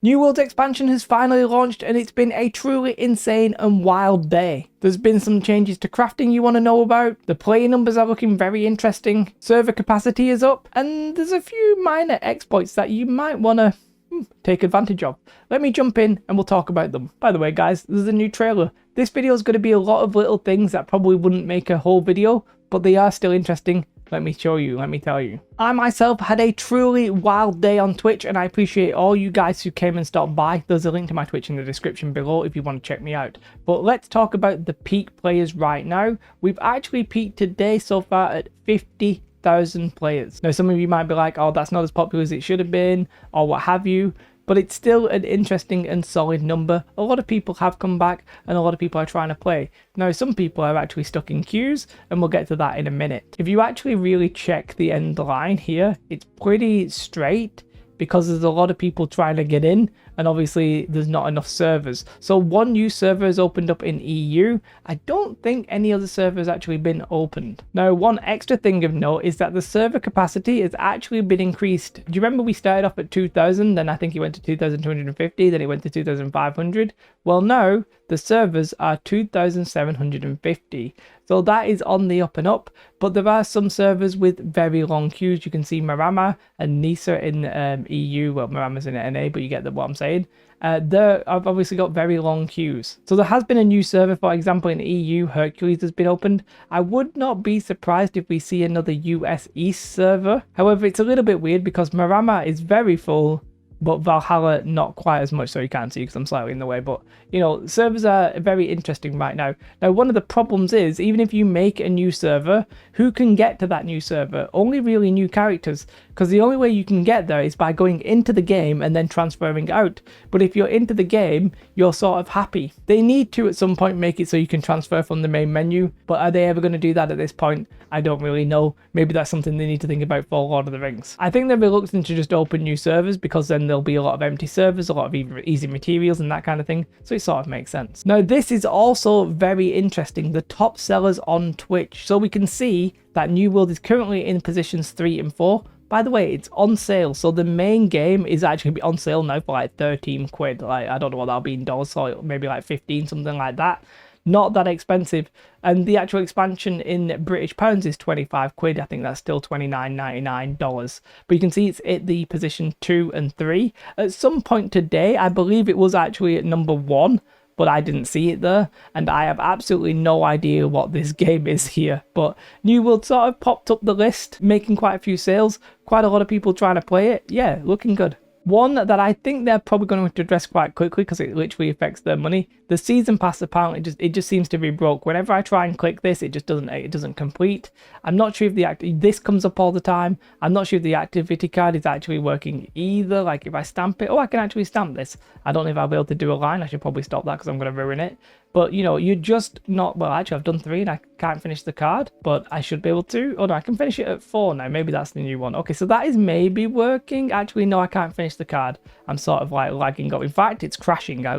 New World's expansion has finally launched and it's been a truly insane and wild day. There's been some changes to crafting you want to know about, the player numbers are looking very interesting, server capacity is up, and there's a few minor exploits that you might want to take advantage of. Let me jump in and we'll talk about them. By the way guys, there's a new trailer. This video is going to be a lot of little things that probably wouldn't make a whole video, but they are still interesting. Let me show you, let me tell you. I myself had a truly wild day on Twitch and I appreciate all you guys who came and stopped by. There's a link to my Twitch in the description below if you want to check me out. But let's talk about the peak players right now. We've actually peaked today so far at 50,000 players. Now some of you might be like, oh that's not as popular as it should have been or what have you. But it's still an interesting and solid number. A lot of people have come back and a lot of people are trying to play. Now some people are actually stuck in queues and we'll get to that in a minute. If you actually really check the end line here, it's pretty straight because there's a lot of people trying to get in and obviously there's not enough servers. So one new server has opened up in EU. I don't think any other server has actually been opened. Now one extra thing of note is that the server capacity has actually been increased. Do you remember we started off at 2,000, then I think it went to 2,250, then it went to 2,500. Well now the servers are 2,750. So that is on the up and up, but there are some servers with very long queues. You can see Marama and Nisa in EU. Well, Marama's in NA, but you get what I'm saying. I've obviously got very long queues. So there has been a new server, for example, in EU, Hercules has been opened. I would not be surprised if we see another US East server. However, it's a little bit weird because Marama is very full, but Valhalla not quite as much, so you can't see because I'm slightly in the way. But you know, servers are very interesting right now. Now one of the problems is, even if you make a new server, who can get to that new server? Only really new characters, because the only way you can get there is by going into the game and then transferring out. But if you're into the game, you're sort of happy. They need to at some point make it so you can transfer from the main menu, but are they ever going to do that at this point? I don't really know. Maybe that's something they need to think about for Lord of the Rings. I think they're reluctant to just open new servers because then there'll be a lot of empty servers, a lot of easy materials and that kind of thing, so it sort of makes sense. Now this is also very interesting, the top sellers on Twitch. So we can see that New World is currently in positions 3 and 4. By the way, it's on sale, so the main game is actually on sale now for like 13 quid. Like, I don't know what that'll be in dollars, so maybe like 15, something like that. Not that expensive. And the actual expansion in British pounds is 25 quid. I think that's still $29.99. But you can see it's at the position 2 and 3. At some point today, I believe it was actually at number 1, but I didn't see it there, and I have absolutely no idea what this game is here. But New World sort of popped up the list, making quite a few sales, quite a lot of people trying to play it. Yeah, looking good. One that I think they're probably going to have to address quite quickly because it literally affects their money. The season pass apparently it just seems to be broke. Whenever I try and click this, it doesn't complete. I'm not sure if this comes up all the time. I'm not sure if the activity card is actually working either. Like if I stamp it, oh, I can actually stamp this. I don't know if I'll be able to do a line. I should probably stop that because I'm going to ruin it. But you know, you're just not, well actually I've done 3 and I can't finish the card, but I should be able to. Oh no, I can finish it at 4 now. Maybe that's the new one. Okay, so that is maybe working. Actually no, I can't finish the card. I'm sort of like lagging up. In fact, it's crashing. I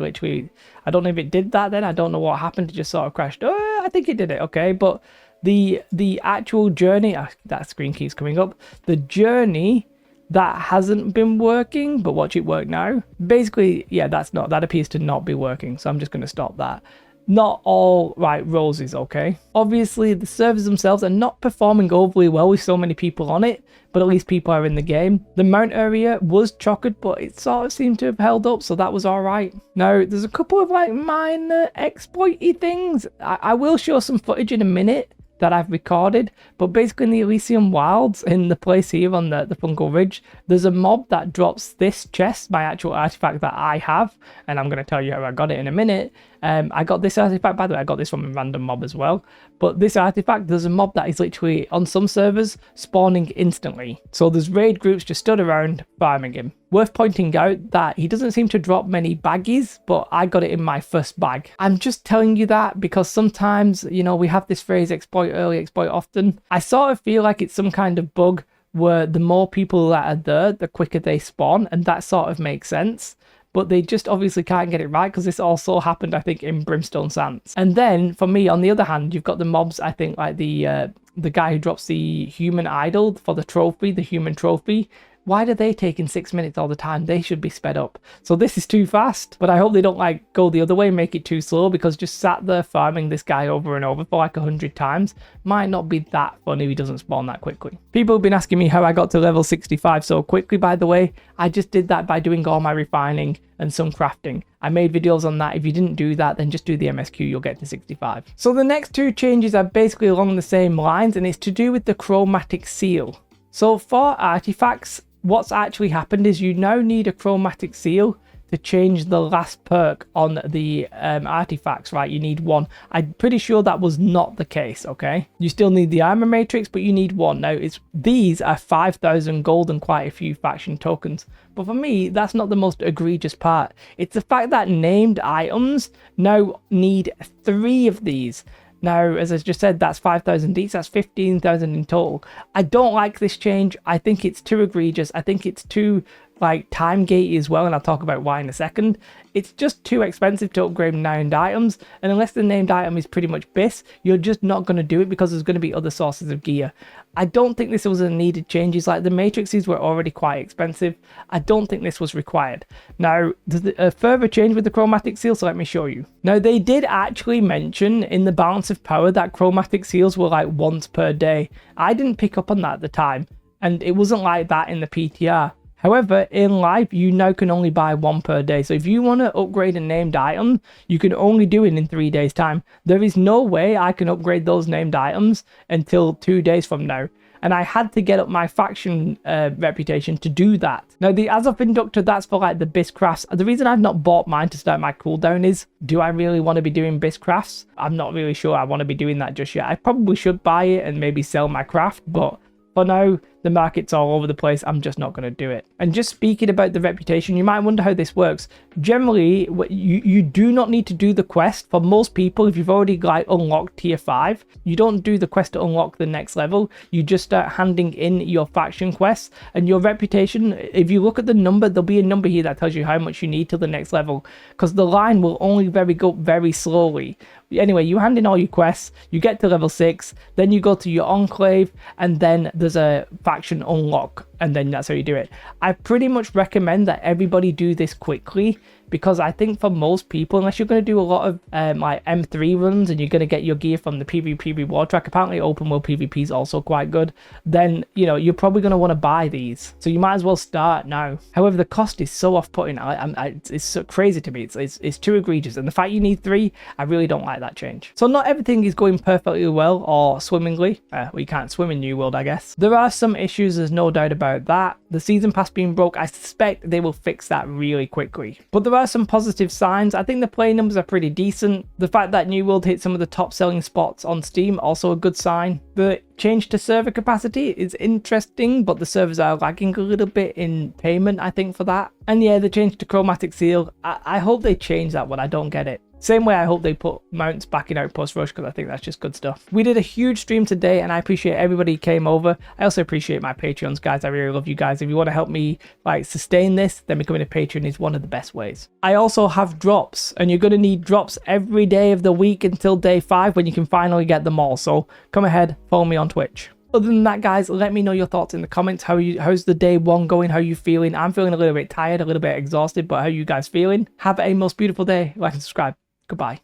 don't know if it did that then. I don't know what happened. It just sort of crashed. Oh, I think it did it. Okay, but the actual journey, that screen keeps coming up. The journey that hasn't been working, but watch it work now. Basically, yeah, that appears to not be working. So I'm just going to stop that. Not all right roses, okay? Obviously, the servers themselves are not performing overly well with so many people on it, but at least people are in the game. The mount area was chockered, but it sort of seemed to have held up, so that was alright. Now, there's a couple of like minor exploity things. I will show some footage in a minute that I've recorded, but basically in the Elysium Wilds, in the place here on the Fungal Ridge, there's a mob that drops this chest, my actual artifact that I have, and I'm going to tell you how I got it in a minute. I got this artifact, by the way, I got this from a random mob as well, but this artifact, there's a mob that is literally, on some servers, spawning instantly. So there's raid groups just stood around farming him. Worth pointing out that he doesn't seem to drop many baggies, but I got it in my first bag. I'm just telling you that because sometimes, you know, we have this phrase exploit early, exploit often. I sort of feel like it's some kind of bug where the more people that are there, the quicker they spawn, and that sort of makes sense. But they just obviously can't get it right because this also happened, I think, in Brimstone Sands. And then, for me, on the other hand, you've got the mobs, I think, like the guy who drops the human idol for the trophy, the human trophy. Why do they take in 6 minutes all the time? They should be sped up. So this is too fast, but I hope they don't like go the other way and make it too slow, because just sat there farming this guy over and over for like 100 times might not be that fun if he doesn't spawn that quickly. People have been asking me how I got to level 65 so quickly, by the way. I just did that by doing all my refining and some crafting. I made videos on that. If you didn't do that, then just do the MSQ, you'll get to 65. So the next two changes are basically along the same lines, and it's to do with the Chromatic Seal. So for artifacts, what's actually happened is you now need a Chromatic Seal to change the last perk on the artifacts, right? You need one. I'm pretty sure that was not the case, okay? You still need the armor matrix, but you need one. Now, these are 5,000 gold and quite a few faction tokens. But for me, that's not the most egregious part. It's the fact that named items now need 3 of these. Now, as I just said, that's 5,000 each, that's 15,000 in total. I don't like this change. I think it's too egregious. I think it's too like time gated as well, and I'll talk about why in a second. It's just too expensive to upgrade named items, and unless the named item is pretty much BIS, you're just not going to do it because there's going to be other sources of gear. I don't think this was a needed changes. Like the matrices were already quite expensive. I don't think this was required. Now, there's a further change with the Chromatic Seal, so let me show you. Now, they did actually mention in the balance of power that Chromatic Seals were like once per day. I didn't pick up on that at the time, and it wasn't like that in the PTR. However, in live, you now can only buy 1 per day. So if you want to upgrade a named item, you can only do it in 3 days time. There is no way I can upgrade those named items until 2 days from now. And I had to get up my faction reputation to do that. Now, the Azov Inductor, that's for like the BIS crafts. The reason I've not bought mine to start my cooldown is, do I really want to be doing BIS crafts? I'm not really sure I want to be doing that just yet. I probably should buy it and maybe sell my craft, but for now, the market's all over the place. I'm just not going to do it. And just speaking about the reputation, you might wonder how this works. Generally, you do not need to do the quest. For most people, if you've already like unlocked tier 5, you don't do the quest to unlock the next level. You just start handing in your faction quests, and your reputation, if you look at the number, there'll be a number here that tells you how much you need till the next level, because the line will only go up very slowly. Anyway, you hand in all your quests, you get to level 6, then you go to your enclave, and then there's a faction unlock, and then that's how you do it. I pretty much recommend that everybody do this quickly, because I think for most people, unless you're going to do a lot of like M3 runs and you're going to get your gear from the PvP reward track, apparently open world PvP is also quite good, then you know you're probably going to want to buy these, so you might as well start now. However, the cost is so off-putting. It's so crazy to me. It's too egregious, and the fact you need 3, I really don't like that change. So not everything is going perfectly well or swimmingly. We can't swim in New World, I guess. There are some issues, there's no doubt about that. The season pass being broke, I suspect they will fix that really quickly. But there are some positive signs. I think the play numbers are pretty decent. The fact that New World hit some of the top selling spots on Steam, also a good sign. The change to server capacity is interesting, but the servers are lagging a little bit in payment, I think, for that. And yeah, the change to Chromatic Seal, I hope they change that one. I don't get it. Same way I hope they put mounts back in Outpost Rush, because I think that's just good stuff. We did a huge stream today, and I appreciate everybody who came over. I also appreciate my Patreons, guys. I really love you guys. If you want to help me like sustain this, then becoming a Patreon is one of the best ways. I also have drops, and you're going to need drops every day of the week until day 5 when you can finally get them all. So come ahead, follow me on Twitch. Other than that, guys, let me know your thoughts in the comments. How's the day 1 going? How are you feeling? I'm feeling a little bit tired, a little bit exhausted, but how are you guys feeling? Have a most beautiful day. Like and subscribe. Goodbye.